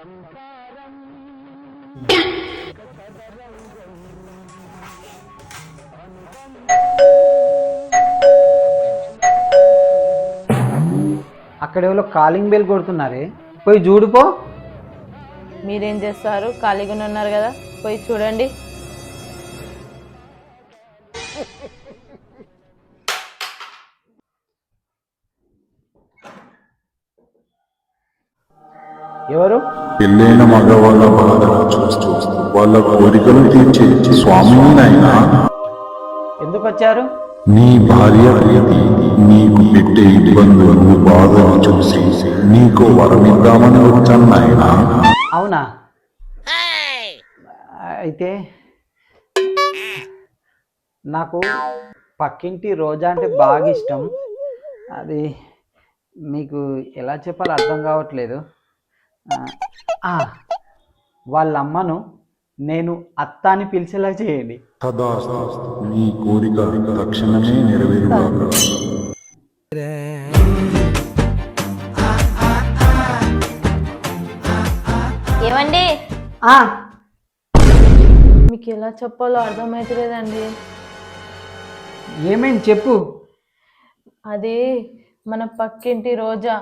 అక్కడ ఎవరో calling bell కొడుతున్నారే, పోయి చూడుపో. మీరేం చేస్తారు? ఖాళీగానే ఉన్నారు కదా, పోయి చూడండి. ఎవరు? పెళ్ళైన మగవాళ్ళ బాధను చూస్తూ వాళ్ళ కోరికలు తీర్చే స్వామిని నాయనా. ఎందుకు వచ్చారు? నీ భార్య ప్రీతి నీకు పెట్టే ఇబ్బందులు బాధను చూసి నీకు వరమిద్దామని వచ్చాను నాయనా. అవునా? అయితే నాకు పక్కింటి రోజా అంటే బాగా ఇష్టం. అది మీకు ఎలా చెప్పాలో అర్థం కావట్లేదు. వాళ్ళ అమ్మను నేను అత్త అని పిలిచేలా చేయండి. తదాస్తు, నీ కోరిక తక్షణమే నెరవేరుగాక. ఏమండి? మీకు ఎలా చెప్పాలో అర్థమవుతలేదండి. ఏమైంది చెప్పు. అది మన పక్కింటి రోజా.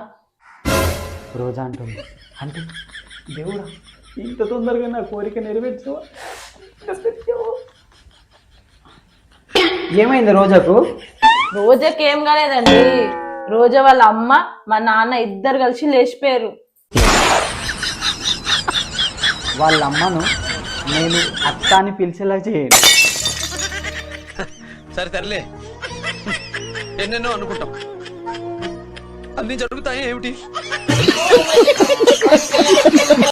రోజా అంటుంది అంటే దేవుడా, ఇంత తొందరగా నా కోరిక నెరవేర్చు. ఏమైంది రోజాకు? రోజాకి ఏం కాలేదండి. రోజా వాళ్ళ అమ్మ మా నాన్న ఇద్దరు కలిసి లేచిపోయారు. వాళ్ళ అమ్మను నేను అత్త అని పిలిచేలా చేయండి. సరే తరలే, ఎన్నెన్నో అనుకుంటాం, అన్ని జరుగుతాయి ఏమిటి?